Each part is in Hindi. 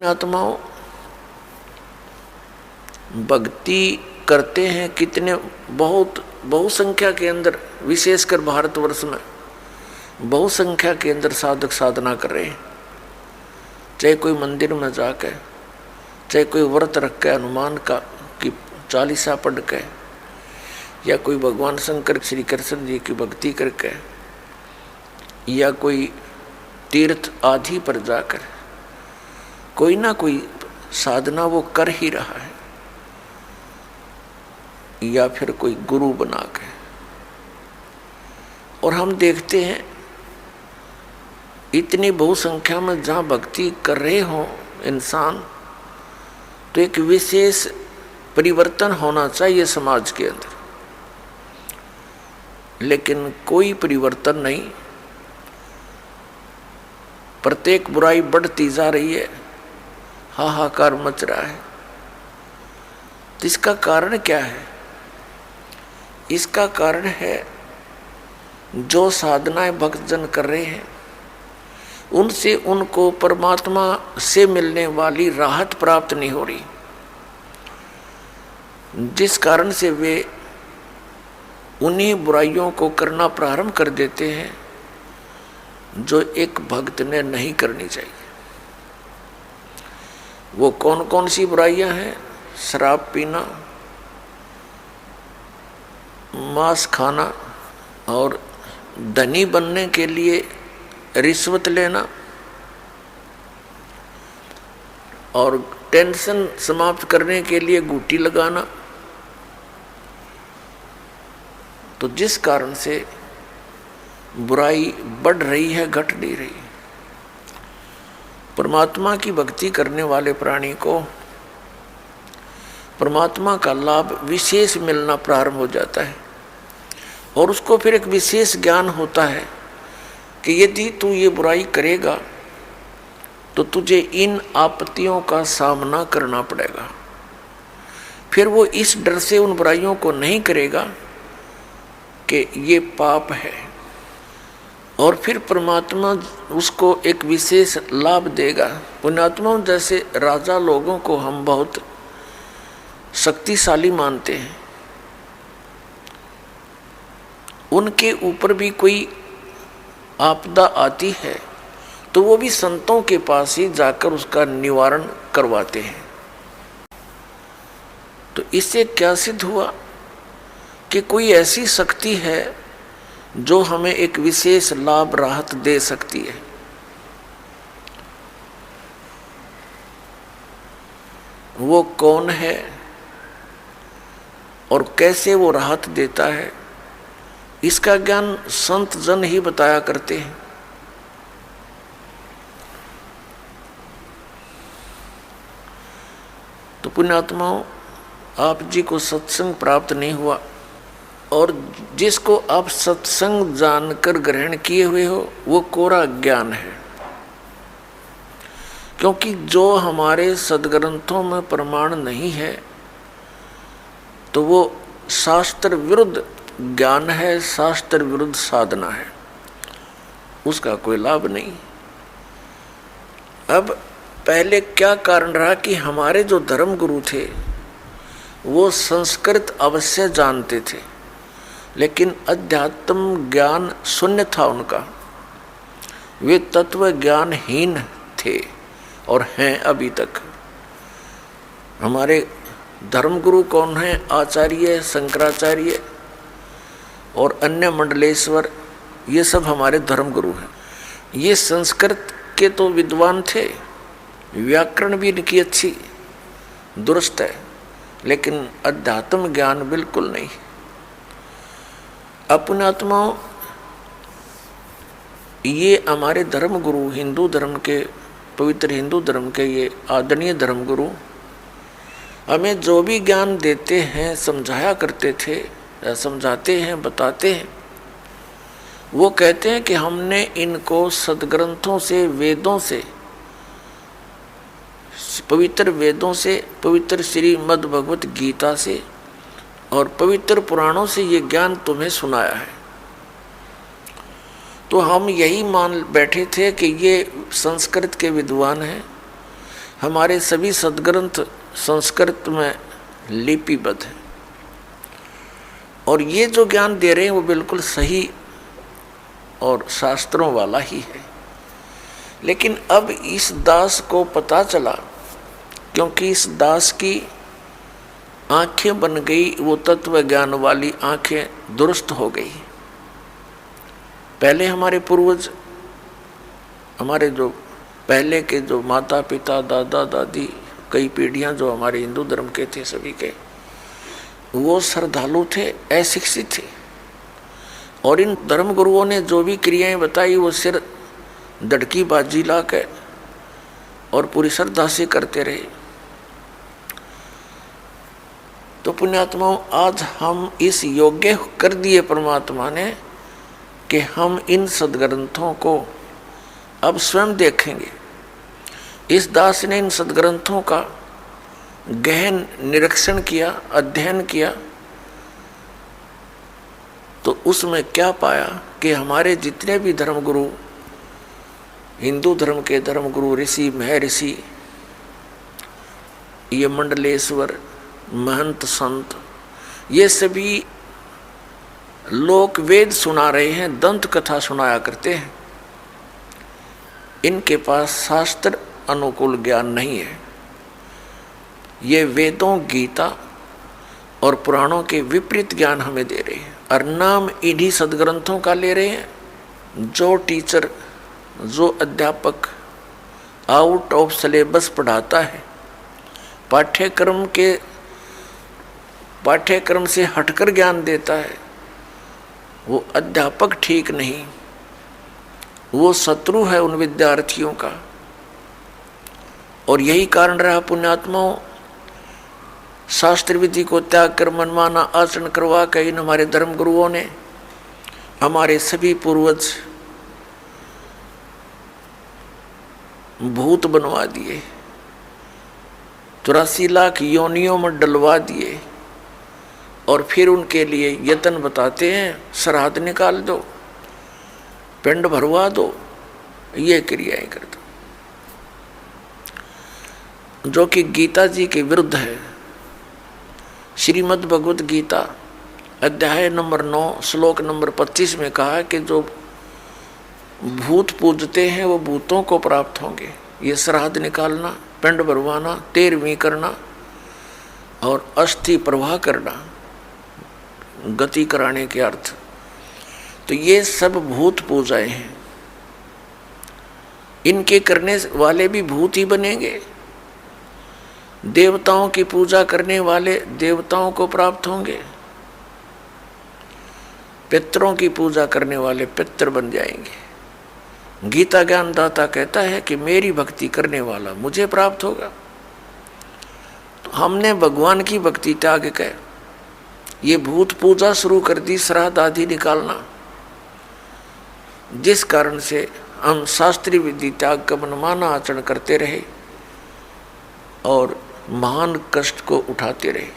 आत्माओं भक्ति करते हैं कितने बहुसंख्या के अंदर, विशेषकर भारतवर्ष में बहुसंख्या के अंदर साधक साधना कर रहे हैं। चाहे कोई मंदिर में जाकर, चाहे कोई व्रत रख के हनुमान का की चालीसा पढ़ के, या कोई भगवान शंकर श्री कृष्ण जी की भक्ति करके, या कोई तीर्थ आदि पर जाकर कोई ना कोई साधना वो कर ही रहा है, या फिर कोई गुरु बना के। और हम देखते हैं इतनी बहुसंख्या में जहाँ भक्ति कर रहे हों इंसान, तो एक विशेष परिवर्तन होना चाहिए समाज के अंदर, लेकिन कोई परिवर्तन नहीं। प्रत्येक बुराई बढ़ती जा रही है, हाहाकार मच रहा है। तो इसका कारण क्या है? इसका कारण है जो साधनाएं भक्तजन कर रहे हैं उनसे उनको परमात्मा से मिलने वाली राहत प्राप्त नहीं हो रही, जिस कारण से वे उन्हीं बुराइयों को करना प्रारंभ कर देते हैं जो एक भक्त ने नहीं करनी चाहिए। वो कौन कौन सी बुराइयां हैं? शराब पीना, मांस खाना, और धनी बनने के लिए रिश्वत लेना, और टेंशन समाप्त करने के लिए गुटी लगाना। तो जिस कारण से बुराई बढ़ रही है, घट नहीं रही। परमात्मा की भक्ति करने वाले प्राणी को परमात्मा का लाभ विशेष मिलना प्रारंभ हो जाता है, और उसको फिर एक विशेष ज्ञान होता है कि यदि तू ये बुराई करेगा तो तुझे इन आपत्तियों का सामना करना पड़ेगा। फिर वो इस डर से उन बुराइयों को नहीं करेगा कि ये पाप है, और फिर परमात्मा उसको एक विशेष लाभ देगा। पुण्यात्माओं जैसे राजा लोगों को हम बहुत शक्तिशाली मानते हैं, उनके ऊपर भी कोई आपदा आती है तो वो भी संतों के पास ही जाकर उसका निवारण करवाते हैं। तो इससे क्या सिद्ध हुआ कि कोई ऐसी शक्ति है जो हमें एक विशेष लाभ राहत दे सकती है। वो कौन है और कैसे वो राहत देता है, इसका ज्ञान संत जन ही बताया करते हैं। तो पुण्यात्माओं, आप जी को सत्संग प्राप्त नहीं हुआ, और जिसको आप सत्संग जानकर ग्रहण किए हुए हो वो कोरा ज्ञान है। क्योंकि जो हमारे सदग्रंथों में प्रमाण नहीं है तो वो शास्त्र विरुद्ध ज्ञान है, शास्त्र विरुद्ध साधना है, उसका कोई लाभ नहीं। अब पहले क्या कारण रहा कि हमारे जो धर्म गुरु थे वो संस्कृत अवश्य जानते थे, लेकिन अध्यात्म ज्ञान शून्य था उनका। वे तत्व ज्ञानहीन थे और हैं अभी तक। हमारे धर्मगुरु कौन हैं? आचार्य, शंकराचार्य और अन्य मंडलेश्वर, ये सब हमारे धर्मगुरु हैं। ये संस्कृत के तो विद्वान थे, व्याकरण भी इनकी अच्छी दुरुस्त है, लेकिन अध्यात्म ज्ञान बिल्कुल नहीं। अपनात्माओं, ये हमारे धर्म गुरु, हिंदू धर्म के, पवित्र हिंदू धर्म के ये आदरणीय धर्म गुरु हमें जो भी ज्ञान देते हैं, समझाया करते थे, या समझाते हैं, बताते हैं, वो कहते हैं कि हमने इनको सदग्रंथों से, वेदों से, पवित्र वेदों से, पवित्र श्रीमद् भगवत गीता से और पवित्र पुराणों से ये ज्ञान तुम्हें सुनाया है। तो हम यही मान बैठे थे कि ये संस्कृत के विद्वान हैं, हमारे सभी सद्ग्रंथ संस्कृत में लिपिबद्ध है और ये जो ज्ञान दे रहे हैं वो बिल्कुल सही और शास्त्रों वाला ही है। लेकिन अब इस दास को पता चला, क्योंकि इस दास की आंखें बन गई, वो तत्व ज्ञान वाली आंखें दुरुस्त हो गई। पहले हमारे पूर्वज, हमारे जो पहले के जो माता पिता दादा दादी, कई पीढ़ियां जो हमारे हिंदू धर्म के थे सभी के, वो श्रद्धालु थे, अशिक्षित थे और इन धर्म गुरुओं ने जो भी क्रियाएं बताई वो सिर दड़की बाजी ला के और पूरी श्रद्धा से करते रहे। तो पुण्यात्माओं, आज हम इस योग्य कर दिए परमात्मा ने कि हम इन सद्ग्रंथों को अब स्वयं देखेंगे। इस दास ने इन सद्ग्रंथों का गहन निरीक्षण किया, अध्ययन किया, तो उसमें क्या पाया कि हमारे जितने भी धर्मगुरु, हिंदू धर्म के धर्मगुरु, ऋषि महर्षि, ये मंडलेश्वर, महंत, संत, ये सभी लोक वेद सुना रहे हैं, दंत कथा सुनाया करते हैं। इनके पास शास्त्र अनुकूल ज्ञान नहीं है। ये वेदों, गीता और पुराणों के विपरीत ज्ञान हमें दे रहे हैं और नाम इन्हीं सद्ग्रंथों का ले रहे हैं। जो टीचर, जो अध्यापक आउट ऑफ सिलेबस पढ़ाता है, पाठ्यक्रम से हटकर ज्ञान देता है, वो अध्यापक ठीक नहीं, वो शत्रु है उन विद्यार्थियों का। और यही कारण रहा पुण्यात्माओं, शास्त्र विधि को त्याग कर मनमाना आचरण करवा कर इन हमारे धर्म गुरुओं ने हमारे सभी पूर्वज भूत बनवा दिए, 84 लाख योनियों में डलवा दिए और फिर उनके लिए यत्न बताते हैं, श्राद्ध निकाल दो, पिंड भरवा दो, ये क्रियाएं कर दो, जो कि गीता जी के विरुद्ध है। श्रीमद् भगवत गीता अध्याय नंबर 9 श्लोक नंबर 25 में कहा कि जो भूत पूजते हैं वो भूतों को प्राप्त होंगे। ये श्राद्ध निकालना, पिंड भरवाना, तेरहवीं करना और अस्थि प्रवाह करना, गति कराने के अर्थ, तो ये सब भूत पूजाएं हैं। इनके करने वाले भी भूत ही बनेंगे। देवताओं की पूजा करने वाले देवताओं को प्राप्त होंगे, पितरों की पूजा करने वाले पितर बन जाएंगे। गीता ज्ञानदाता कहता है कि मेरी भक्ति करने वाला मुझे प्राप्त होगा। तो हमने भगवान की भक्ति त्याग कर ये भूत पूजा शुरू कर दी, श्राद्ध आदि निकालना, जिस कारण से हम शास्त्रीय विधि त्याग का मनमाना आचरण करते रहे और महान कष्ट को उठाते रहे।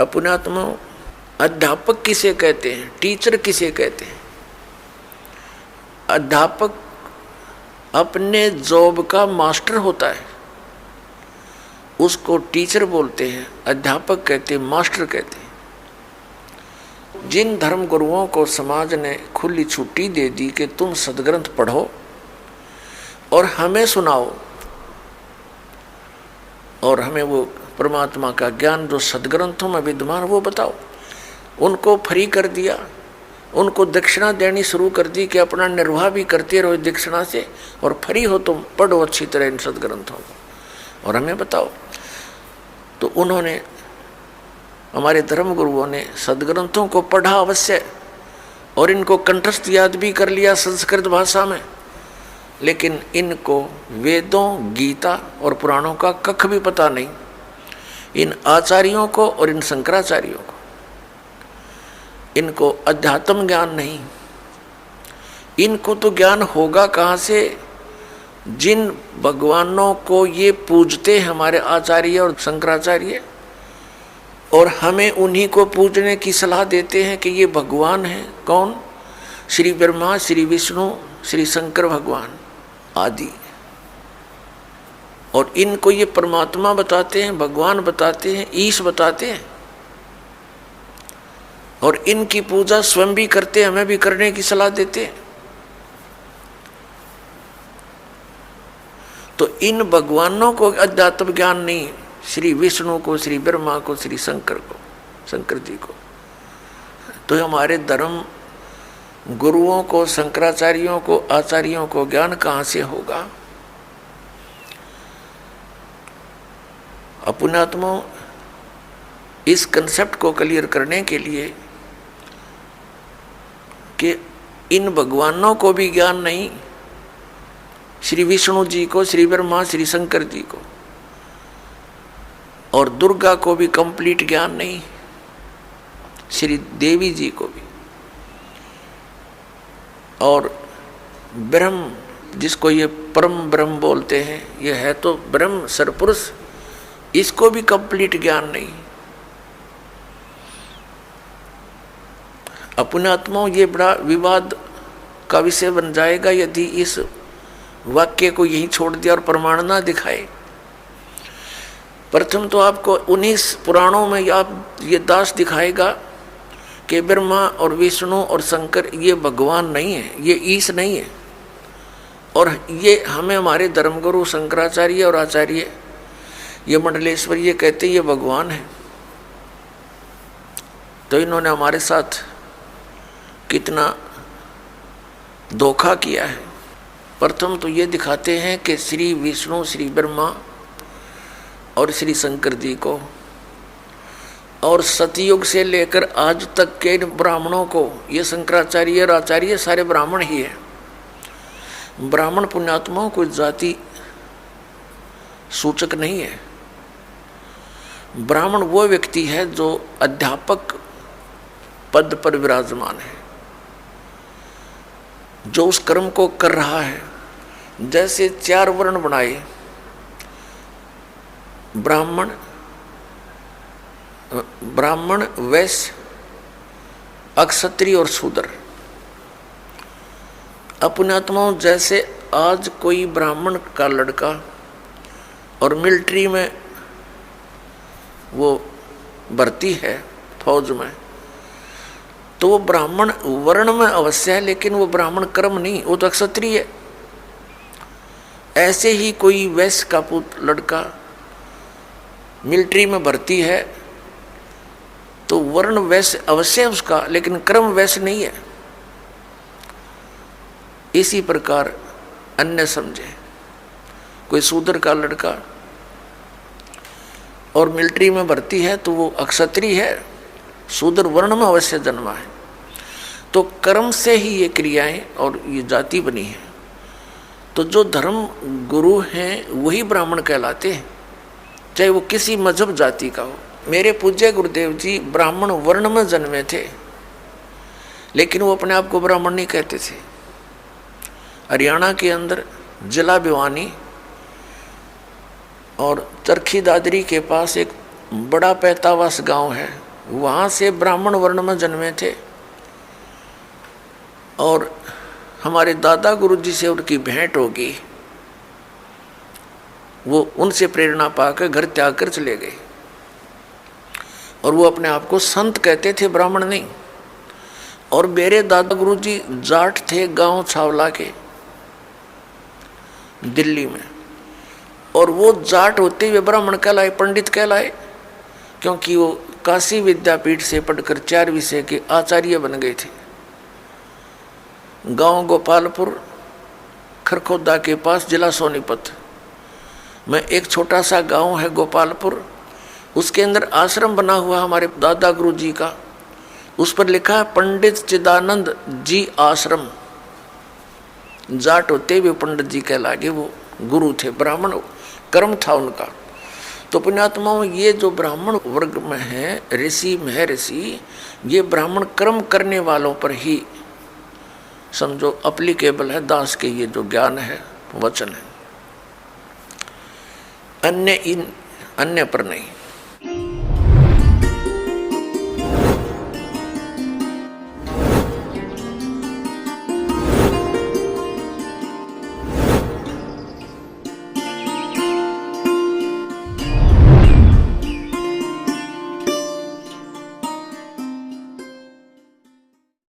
अपनात्मा, अध्यापक किसे कहते हैं, टीचर किसे कहते हैं? अध्यापक अपने जॉब का मास्टर होता है, उसको टीचर बोलते हैं, अध्यापक कहते हैं, मास्टर कहते हैं। जिन धर्म गुरुओं को समाज ने खुली छुट्टी दे दी कि तुम सद्ग्रंथ पढ़ो और हमें सुनाओ और हमें वो परमात्मा का ज्ञान जो सद्ग्रंथों में विद्यमान वो बताओ, उनको फ्री कर दिया, उनको दक्षिणा देनी शुरू कर दी कि अपना निर्वाह भी करते रहो दक्षिणा से और फ्री हो तुम, पढ़ो अच्छी तरह इन सद्ग्रंथों को और हमें बताओ। तो उन्होंने, हमारे धर्म गुरुओं ने सद्ग्रंथों को पढ़ा अवश्य और इनको कंठस्थ याद भी कर लिया संस्कृत भाषा में, लेकिन इनको वेदों, गीता और पुराणों का कख भी पता नहीं। इन आचार्यों को और इन शंकराचार्यों को, इनको अध्यात्म ज्ञान नहीं। इनको तो ज्ञान होगा कहाँ से? जिन भगवानों को ये पूजते हमारे आचार्य और शंकराचार्य, और हमें उन्हीं को पूजने की सलाह देते हैं कि ये भगवान हैं। कौन? श्री ब्रह्मा, श्री विष्णु, श्री शंकर भगवान आदि। और इनको ये परमात्मा बताते हैं, भगवान बताते हैं, ईश बताते हैं, और इनकी पूजा स्वयं भी करते हैं, हमें भी करने की सलाह देते हैं। तो इन भगवानों को अध्यात्म ज्ञान नहीं, श्री विष्णु को, श्री ब्रह्मा को, श्री शंकर को, शंकर जी को, तो हमारे धर्म गुरुओं को, शंकराचार्यों को, आचार्यों को ज्ञान कहाँ से होगा? पुण्यात्मा, इस कंसेप्ट को क्लियर करने के लिए कि इन भगवानों को भी ज्ञान नहीं, श्री विष्णु जी को, श्री ब्रह्मा, श्री शंकर जी को, और दुर्गा को भी कंप्लीट ज्ञान नहीं, श्री देवी जी को भी, और ब्रह्म जिसको ये परम ब्रह्म बोलते हैं, ये है तो ब्रह्म सरपुरुष, इसको भी कंप्लीट ज्ञान नहीं। अपने आत्माओं, ये बड़ा विवाद का विषय बन जाएगा यदि इस वाक्य को यहीं छोड़ दिया और प्रमाण ना दिखाए। प्रथम तो आपको 19 पुराणों में आप ये दास दिखाएगा कि ब्रह्मा और विष्णु और शंकर ये भगवान नहीं है, ये ईश नहीं है, और ये हमें हमारे धर्मगुरु शंकराचार्य और आचार्य ये मंडलेश्वर ये कहते ये भगवान है। तो इन्होंने हमारे साथ कितना धोखा किया है। प्रथम तो ये दिखाते हैं कि श्री विष्णु, श्री ब्रह्मा और श्री शंकर जी को, और सतयुग से लेकर आज तक के ब्राह्मणों को, ये शंकराचार्य और आचार्य सारे ब्राह्मण ही है। ब्राह्मण पुण्यात्माओं को जाति सूचक नहीं है। ब्राह्मण वो व्यक्ति है जो अध्यापक पद पर विराजमान है, जो उस कर्म को कर रहा है। जैसे 4 वर्ण बनाए, ब्राह्मण, वैश्य, अक्षत्रिय और शूद्र। अपने आत्माओं, जैसे आज कोई ब्राह्मण का लड़का और मिलिट्री में वो भर्ती है, फौज में, तो वो ब्राह्मण वर्ण में अवश्य है, लेकिन वो ब्राह्मण कर्म नहीं, वो तो क्षत्रिय है। ऐसे ही कोई वैश्य का पुत्र लड़का मिलिट्री में भर्ती है तो वर्ण वैश्य अवश्य है उसका, लेकिन कर्म वैश्य नहीं है। इसी प्रकार अन्य समझे, कोई शूद्र का लड़का और मिलिट्री में भर्ती है तो वो अक्षत्रिय है, शूद्र वर्ण में अवश्य जन्मा है। तो कर्म से ही ये क्रियाएं और ये जाति बनी है। तो जो धर्म गुरु हैं वही ब्राह्मण कहलाते हैं, चाहे वो किसी मजहब जाति का हो। मेरे पूज्य गुरुदेव जी ब्राह्मण वर्ण में जन्मे थे, लेकिन वो अपने आप को ब्राह्मण नहीं कहते थे। हरियाणा के अंदर जिला भिवानी और चरखी दादरी के पास एक बड़ा पैतावास गांव है, वहाँ से ब्राह्मण वर्ण में जन्मे थे। और हमारे दादा गुरु जी से उनकी भेंट होगी, वो उनसे प्रेरणा पाकर घर त्याग कर चले गए, और वो अपने आप को संत कहते थे, ब्राह्मण नहीं। और मेरे दादा गुरु जी जाट थे, गांव छावला के, दिल्ली में, और वो जाट होते हुए ब्राह्मण कहलाए, पंडित कहलाए, क्योंकि वो काशी विद्यापीठ से पढ़कर 4 विषय के आचार्य बन गए थे। गांव गोपालपुर, खरखोदा के पास, जिला सोनीपत में एक छोटा सा गांव है गोपालपुर, उसके अंदर आश्रम बना हुआ हमारे दादा गुरु जी का। उस पर लिखा है पंडित चिदानंद जी आश्रम। जाट होते हुए पंडित जी कहलागे, वो गुरु थे, ब्राह्मण कर्म था उनका। तो पुण्यात्माओं, ये जो ब्राह्मण वर्ग में है, ऋषि महर्षि, ये ब्राह्मण कर्म करने वालों पर ही समझो अप्लीकेबल है। दास के ये जो ज्ञान है, वचन है, अन्य पर नहीं।